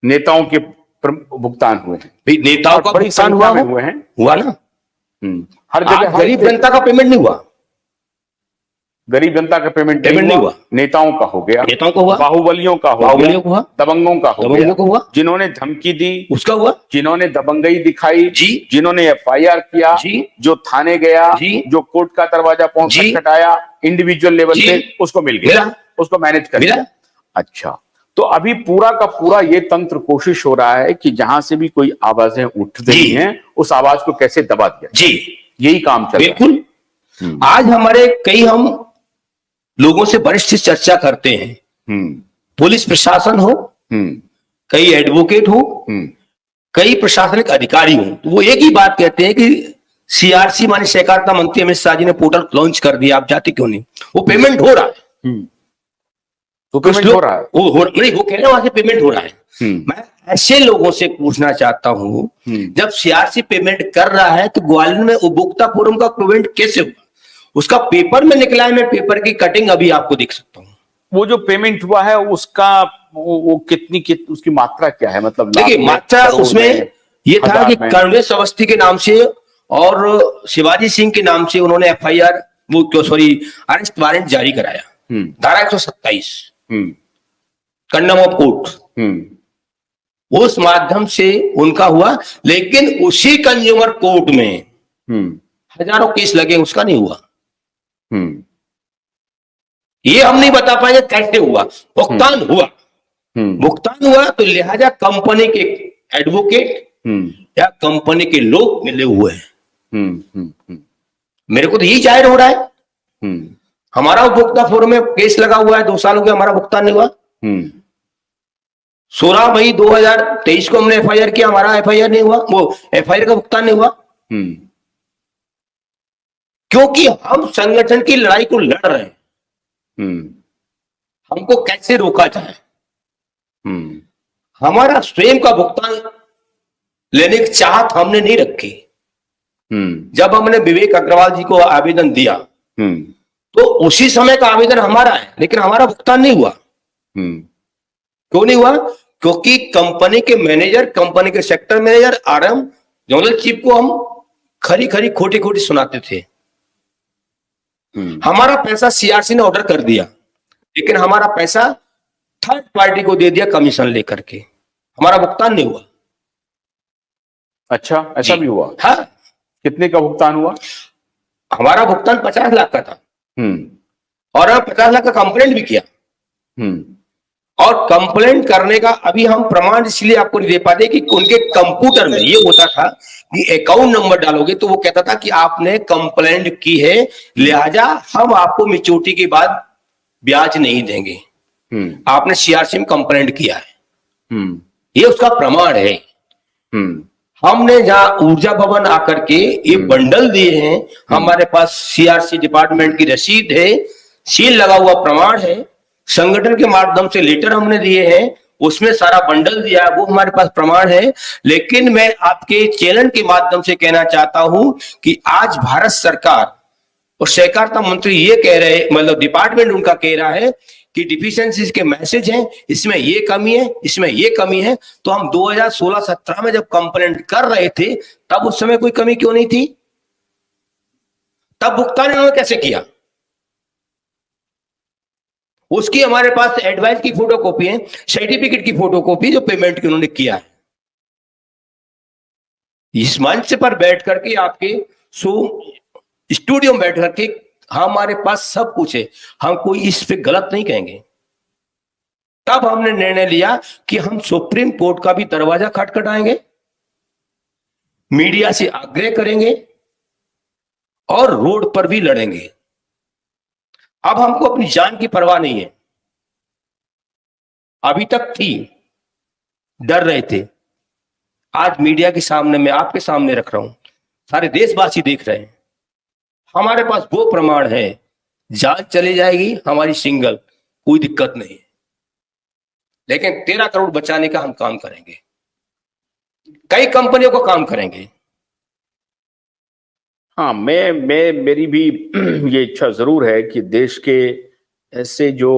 नेताओं के भुगतान हुए हैं भाई, नेताओं का बड़ी भुगतान संख्या हुआ में हुए हैं। हुआ ना। हर आज जगह गरीब जनता का पेमेंट नहीं हुआ, गरीब जनता का पेमेंट नहीं हुआ। नेताओं का हो गया, नेताओं का हुआ, बाहुबलियों का हो बाहुबलियों गया, को हुआ, दबंगों का हो गया, को हुआ, जिन्होंने धमकी दी उसका हुआ, जिन्होंने दबंगई दिखाई जी, जिन्होंने एफआईआर किया जी, जो थाने गया जी, जो कोर्ट का दरवाजा पहुंच खटखटाया इंडिविजुअल लेवल पे, उसको मिल गया, उसको मैनेज कर लिया। अच्छा, तो अभी पूरा का पूरा ये तंत्र कोशिश हो रहा है कि जहां से भी कोई आवाजें उठ रही हैं उस आवाज को कैसे दबा दिया। जी, यही काम चल रहा है। बिल्कुल। आज हमारे कई हम लोगों से वरिष्ठ चर्चा करते हैं, पुलिस प्रशासन हो, कई एडवोकेट हो, कई प्रशासनिक अधिकारी हो, तो वो एक ही बात कहते हैं कि सीआरसी माने सहकारिता मंत्री अमित शाह जी ने पोर्टल लॉन्च कर दिया, आप जाते क्यों नहीं? वो पेमेंट हो रहा है, तो पेमेंट हो रहा है, वो कह रहे हैं वहां से पेमेंट हो रहा है। मैं ऐसे लोगों से पूछना चाहता हूं, जब सीआरसी पेमेंट कर रहा है तो ग्वालियर में उपभोक्ता फोरम का पेमेंट कैसे हुआ? उसका पेपर में निकला है, मैं पेपर की कटिंग अभी आपको देख सकता हूं। वो जो पेमेंट हुआ है उसका वो कितनी उसकी मात्रा क्या है? मतलब देखिए, मात्रा उसमें ये था कि कर्णवेश अवस्थी के नाम से और शिवाजी सिंह के नाम से उन्होंने एफआईआर, वो सॉरी अरेस्ट वारंट जारी कराया, धारा 127 कंडम ऑफ कोर्ट, उस माध्यम से उनका हुआ। लेकिन उसी कंज्यूमर कोर्ट में हजारों केस लगे, उसका नहीं हुआ। ये हम नहीं बता पाएंगे कैसे हुआ, भुगतान हुआ। भुगतान हुआ तो लिहाजा कंपनी के एडवोकेट या कंपनी के लोग मिले हुए हैं। मेरे को तो यही जाहिर हो रहा है। हमारा उपभोक्ता फोरम में केस लगा हुआ है, 2 साल हो गए, हमारा भुगतान नहीं हुआ। 16 मई 2023 को हमने एफआईआर किया, हमारा एफआईआर नहीं हुआ, वो एफआईआर का भुगतान नहीं हुआ। क्योंकि हम संगठन की लड़ाई को लड़ रहे हैं। हमको कैसे रोका जाए, हमारा स्वयं का भुगतान लेने की चाहत हमने नहीं रखी। जब हमने विवेक अग्रवाल जी को आवेदन दिया तो उसी समय का आवेदन हमारा है, लेकिन हमारा भुगतान नहीं हुआ। क्यों नहीं हुआ? क्योंकि कंपनी के मैनेजर, कंपनी के sector manager, RM, general chief को हम खरी खरी खोटी खोटी सुनाते थे। हमारा पैसा सीआरसी ने ऑर्डर कर दिया, लेकिन हमारा पैसा थर्ड पार्टी को दे दिया कमीशन लेकर के, हमारा भुगतान नहीं हुआ। अच्छा, ऐसा भी हुआ? हाँ। कितने का भुगतान हुआ? हमारा भुगतान 50 लाख का था और हम 50 लाख का कंप्लेंट भी किया। और कंप्लेंट करने का अभी हम प्रमाण इसलिए आपको नहीं दे पाते कि उनके कंप्यूटर में ये होता था कि अकाउंट नंबर डालोगे तो वो कहता था कि आपने कंप्लेंट की है, लिहाजा हम आपको मैच्योरिटी के बाद ब्याज नहीं देंगे, आपने सीआरसी में कंप्लेंट किया है। ये उसका प्रमाण है। हमने जहां ऊर्जा भवन आकर के ये बंडल दिए हैं, हमारे पास सीआरसी डिपार्टमेंट की रसीद है, सील लगा हुआ प्रमाण है, संगठन के माध्यम से लेटर हमने दिए हैं, उसमें सारा बंडल दिया है, वो हमारे पास प्रमाण है। लेकिन मैं आपके चैनल के माध्यम से कहना चाहता हूं कि आज भारत सरकार और सहकारिता मंत्री ये कह रहे, मतलब डिपार्टमेंट उनका कह रहा है कि डिफिशियंसीज के मैसेज हैं, इसमें ये कमी है, इसमें ये कमी है। तो हम 2016-17 में जब कंप्लेंट कर रहे थे तब उस समय कोई कमी क्यों नहीं थी? तब भुगतान इन्होंने कैसे किया? उसकी हमारे पास एडवाइस की फोटोकॉपी है, सर्टिफिकेट की फोटोकॉपी, जो पेमेंट की उन्होंने किया है। इस मंच पर बैठ करके आपके स्टूडियो में बैठ करके हमारे पास सब कुछ है, हम कोई इस पे गलत नहीं कहेंगे। तब हमने निर्णय लिया कि हम सुप्रीम कोर्ट का भी दरवाजा खटखटाएंगे, मीडिया से आग्रह करेंगे और रोड पर भी लड़ेंगे। अब हमको अपनी जान की परवाह नहीं है, अभी तक थी, डर रहे थे। आज मीडिया के सामने, मैं आपके सामने रख रहा हूं, सारे देशवासी देख रहे हैं, हमारे पास वो प्रमाण है, जांच चली जाएगी हमारी सिंगल, कोई दिक्कत नहीं, लेकिन 13 करोड़ बचाने का हम काम करेंगे, कई कंपनियों का काम करेंगे। हाँ, मेरी भी ये इच्छा जरूर है कि देश के ऐसे जो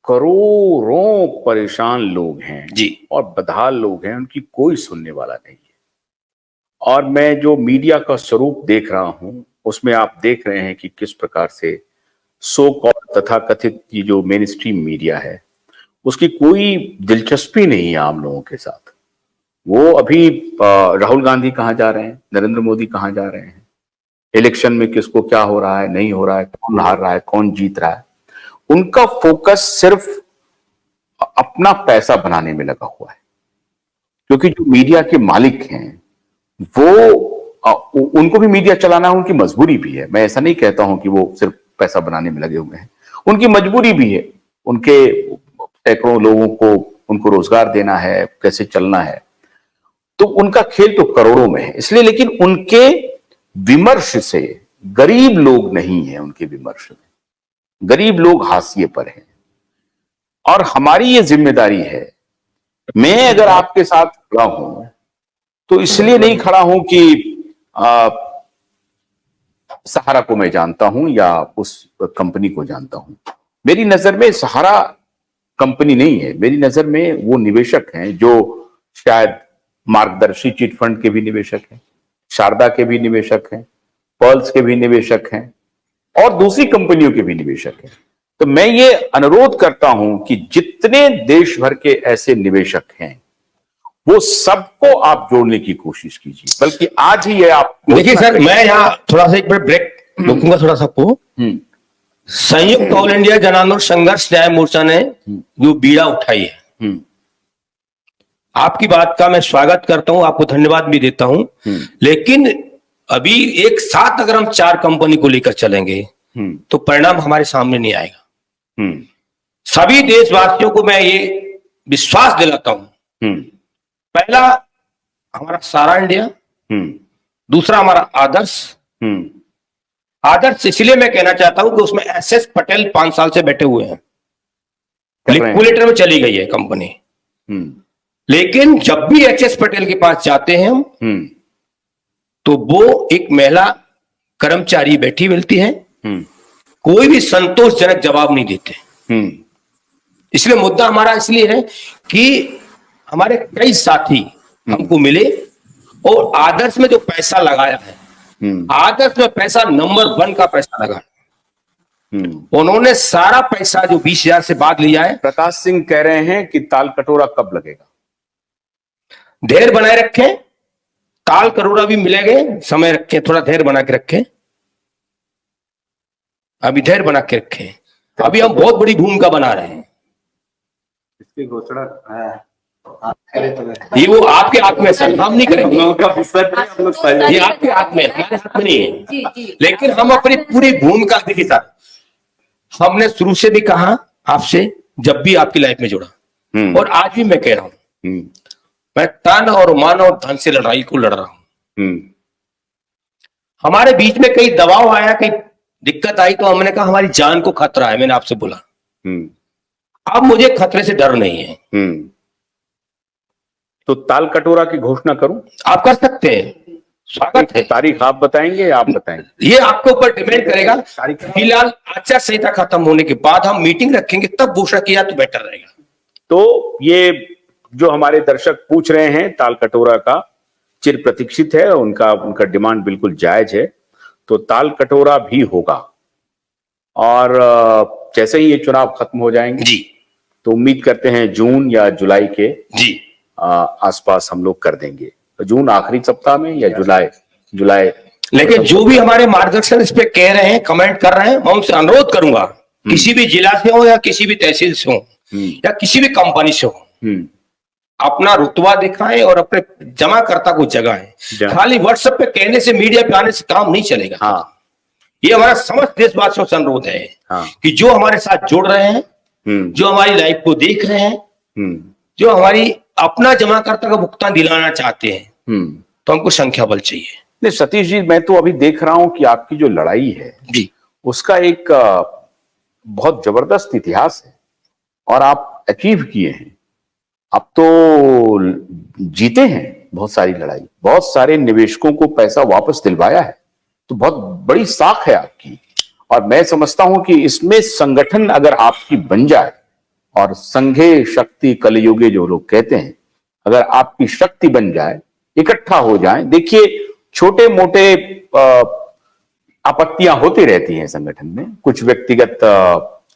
करोड़ों परेशान लोग हैं जी और बदहाल लोग हैं, उनकी कोई सुनने वाला नहीं है। और मैं जो मीडिया का स्वरूप देख रहा हूं उसमें आप देख रहे हैं कि किस प्रकार से सो कॉल्ड तथा कथित ये जो मेन स्ट्रीम मीडिया है उसकी कोई दिलचस्पी नहीं है आम लोगों के साथ। वो अभी राहुल गांधी कहाँ जा रहे हैं, नरेंद्र मोदी कहाँ जा रहे हैं, इलेक्शन में किसको क्या हो रहा है, नहीं हो रहा है, कौन हार रहा है, कौन जीत रहा है, उनका फोकस सिर्फ अपना पैसा बनाने में लगा हुआ है। क्योंकि जो मीडिया के मालिक हैं वो उनको भी मीडिया चलाना उनकी मजबूरी भी है। मैं ऐसा नहीं कहता हूं कि वो सिर्फ पैसा बनाने में लगे हुए हैं, उनकी मजबूरी भी है। उनके सैकड़ों लोगों को उनको रोजगार देना है, कैसे चलना है, तो उनका खेल तो करोड़ों में है इसलिए। लेकिन उनके विमर्श से गरीब लोग नहीं है, उनके विमर्श में गरीब लोग हाशिए पर हैं। और हमारी ये जिम्मेदारी है, मैं अगर आपके साथ खड़ा हूं तो इसलिए नहीं खड़ा हूं कि सहारा को मैं जानता हूं या उस कंपनी को जानता हूं। मेरी नजर में सहारा कंपनी नहीं है, मेरी नजर में वो निवेशक हैं जो शायद मार्गदर्शी चिट फंड के भी निवेशक हैं, शारदा के भी निवेशक हैं, पर्ल्स के भी निवेशक हैं और दूसरी कंपनियों के भी निवेशक हैं। तो मैं ये अनुरोध करता हूं कि जितने देश भर के ऐसे निवेशक हैं वो सबको आप जोड़ने की कोशिश कीजिए। बल्कि आज ही ये आप देखिए सर, मैं यहाँ थोड़ा सा एक मिनट ब्रेक रोकूंगा थोड़ा सा आपको। संयुक्त ऑल इंडिया जन आंदोलन संघर्ष न्याय मोर्चा ने जो बीड़ा उठाई है, आपकी बात का मैं स्वागत करता हूं, आपको धन्यवाद भी देता हूं। लेकिन अभी एक साथ अगर हम 4 कंपनी को लेकर चलेंगे तो परिणाम हमारे सामने नहीं आएगा। सभी देशवासियों को मैं ये विश्वास दिलाता हूं, पहला हमारा सारा इंडिया, दूसरा हमारा आदर्श। आदर्श इसलिए मैं कहना चाहता हूं कि उसमें एसएस पटेल 5 साल से बैठे हुए हैं, लिक्विडेटर में चली गई है कंपनी। लेकिन जब भी एचएस पटेल के पास जाते हैं हम, तो वो एक महिला कर्मचारी बैठी मिलती है, कोई भी संतोषजनक जवाब नहीं देते। इसलिए मुद्दा हमारा इसलिए है कि हमारे कई साथी हमको मिले और आदर्श में जो पैसा लगाया है, आदर्श में पैसा नंबर 1 का पैसा लगा। उन्होंने सारा पैसा जो 20,000 से बाद लिया है। प्रकाश सिंह कह रहे हैं कि ताल कटोरा कब लगेगा? धैर्य बनाए रखें, ताल कटोरा भी मिलेंगे, समय रखें, थोड़ा धैर्य बना के रखें, अभी धैर्य बना के रखें। अभी हम बहुत बड़ी भूमिका बना रहे हैं। इसकी घोषणा ये वो आपके हाथ में सर, हम नहीं करेंगे, ये आपके हाथ में, हमारे हाथ में नहीं है। लेकिन हम अपनी पूरी भूमिका देखिए सर, हमने शुरू से भी कहा आपसे, जब भी आपकी लाइफ में जुड़ा और आज भी मैं कह रहा हूं, मैं तन और मन और धन से लड़ाई को लड़ रहा हूं। हमारे बीच में कई दबाव आया, कई दिक्कत आई, तो हमने कहा हमारी जान को खतरा है, मैंने आपसे बोला। अब मुझे खतरे से डर नहीं है। तो ताल कटोरा की घोषणा करूं? आप कर सकते हैं, स्वागत है। तारीख आप बताएंगे या आप बताएंगे? ये आपके ऊपर डिपेंड करेगा। फिलहाल आचार संहिता खत्म होने के बाद हम मीटिंग रखेंगे, तब घोषणा किया तो बेटर रहेगा। तो ये जो हमारे दर्शक पूछ रहे हैं, ताल कटोरा का चिर प्रतीक्षित है, उनका डिमांड बिल्कुल जायज है। तो ताल कटोरा भी होगा और जैसे ही ये चुनाव खत्म हो जाएंगे जी, तो उम्मीद करते हैं जून या जुलाई के जी आसपास हम लोग कर देंगे। तो जून आखिरी सप्ताह में या जुलाई। लेकिन जो भी हमारे मार्गदर्शन इस पे कह रहे हैं, कमेंट कर रहे हैं, मैं उनसे अनुरोध करूंगा, किसी भी जिला से हो या किसी भी तहसील से हो या किसी भी कंपनी से हो, अपना रुतबा दिखाएं और अपने जमाकर्ता को जगाएं। खाली व्हाट्सएप पे कहने से, मीडिया पे आने से काम नहीं चलेगा। ये हमारा समस्त देशवासियों से अनुरोध है कि जो हमारे साथ जुड़ रहे हैं, जो हमारी लाइफ को देख रहे हैं, जो हमारी अपना जमाकर्ता का भुगतान दिलाना चाहते हैं, तो हमको संख्या बल चाहिए। नहीं सतीश जी, मैं तो अभी देख रहा हूं कि आपकी जो लड़ाई है जी, उसका एक बहुत जबरदस्त इतिहास है और आप अचीव किए हैं। आप तो जीते हैं बहुत सारी लड़ाई, बहुत सारे निवेशकों को पैसा वापस दिलवाया है, तो बहुत बड़ी साख है आपकी। और मैं समझता हूं कि इसमें संगठन अगर आपकी बन जाए और संघे शक्ति कलयुगे जो लोग कहते हैं, अगर आपकी शक्ति बन जाए, इकट्ठा हो जाए। देखिए छोटे मोटे आपत्तियां होती रहती हैं संगठन में, कुछ व्यक्तिगत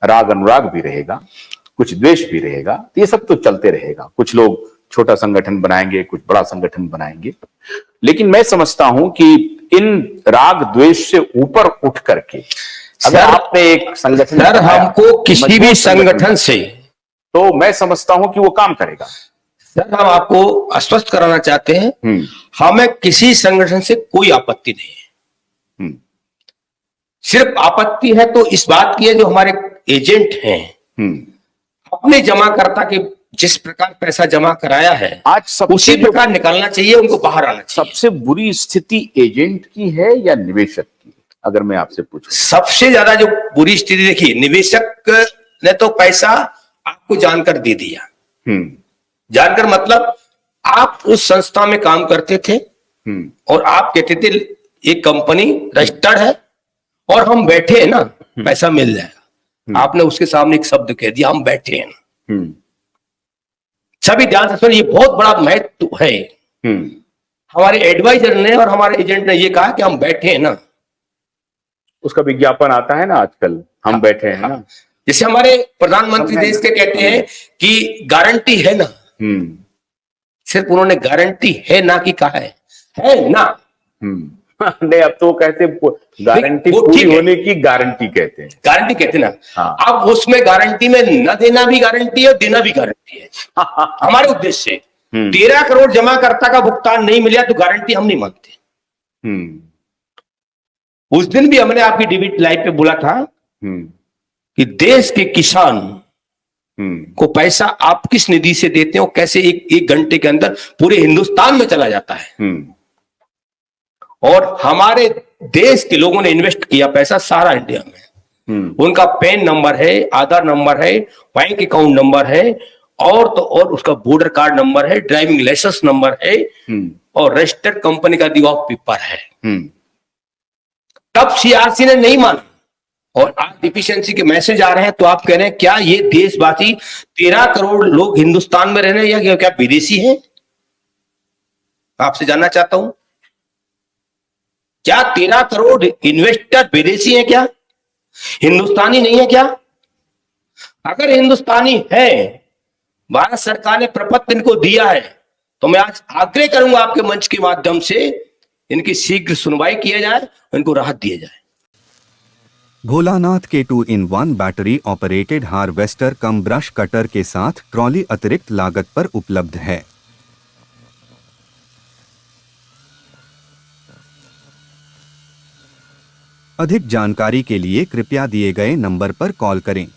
राग अनुराग भी रहेगा, कुछ द्वेष भी रहेगा, ये सब तो चलते रहेगा। कुछ लोग छोटा संगठन बनाएंगे, कुछ बड़ा संगठन बनाएंगे, लेकिन मैं समझता हूं कि इन राग द्वेष से ऊपर उठ करके अगर आपने एक संगठन, सर हमको किसी भी संगठन से, तो मैं समझता हूं कि वो काम करेगा। सर हम आपको आश्वस्त कराना चाहते हैं, हमें किसी संगठन से कोई आपत्ति नहीं है। सिर्फ आपत्ति है तो इस बात की है, जो हमारे एजेंट हैं अपने जमाकर्ता के जिस प्रकार पैसा जमा कराया है आज उसी प्रकार निकालना चाहिए, उनको बाहर आना चाहिए। सबसे बुरी स्थिति एजेंट की है या निवेशक की, अगर मैं आपसे पूछूं? सबसे ज्यादा जो बुरी स्थिति, देखिए निवेशक ने तो पैसा आपको जानकर दे दिया। जानकर मतलब आप उस संस्था में काम करते थे और आप कहते थे एक कंपनी रजिस्टर्ड है और हम बैठे हैं ना, पैसा मिल जाएगा। आपने उसके सामने एक शब्द कह दिया, हम बैठे हैं ना। सभी ध्यान से सुनिए, ये बहुत बड़ा महत्व है। हमारे एडवाइजर ने और हमारे एजेंट ने ये कहा कि हम बैठे हैं ना। उसका विज्ञापन आता है ना आजकल, हम बैठे हैं ना। जैसे हमारे प्रधानमंत्री देश के कहते हैं कि गारंटी है ना, सिर्फ उन्होंने गारंटी है ना की कहा है ना। नहीं, अब तो कहते गारंटी पूरी होने की गारंटी कहते हैं, गारंटी कहते ना। हाँ। अब उसमें गारंटी में न देना भी गारंटी है, देना भी गारंटी है। हमारे उद्देश्य से 13 करोड़ जमाकर्ता का भुगतान नहीं मिला तो गारंटी हम नहीं मानते। उस दिन भी हमने आपकी डीबीटी लाइव पे बोला था कि देश के किसान को पैसा आप किस निधि से देते हो, कैसे एक घंटे के अंदर पूरे हिंदुस्तान में चला जाता है। और हमारे देश के लोगों ने इन्वेस्ट किया पैसा सारा इंडिया में। उनका पैन नंबर है, आधार नंबर है, बैंक अकाउंट नंबर है, और तो और उसका वोटर कार्ड नंबर है, ड्राइविंग लाइसेंस नंबर है, और रजिस्टर्ड कंपनी का दी ऑफ पेपर है। तब सीआरसी ने नहीं माना और आज डिफिशियंसी के मैसेज आ रहे हैं। तो आप कह रहे हैं क्या ये देशवासी 13 करोड़ लोग हिंदुस्तान में रहने या क्या विदेशी हैं? आपसे जानना चाहता हूं, क्या 13 करोड़ इन्वेस्टर विदेशी हैं क्या, हिंदुस्तानी नहीं है क्या? अगर हिंदुस्तानी है, भारत सरकार ने प्रपत्र इनको दिया है, तो मैं आज आग्रह करूंगा आपके मंच के माध्यम से इनकी शीघ्र सुनवाई किया जाए, इनको राहत दिया जाए। भोलानाथ के 2-in-1 बैटरी ऑपरेटेड हार्वेस्टर कम ब्रश कटर के साथ ट्रॉली अतिरिक्त लागत पर उपलब्ध है। अधिक जानकारी के लिए कृपया दिए गए नंबर पर कॉल करें।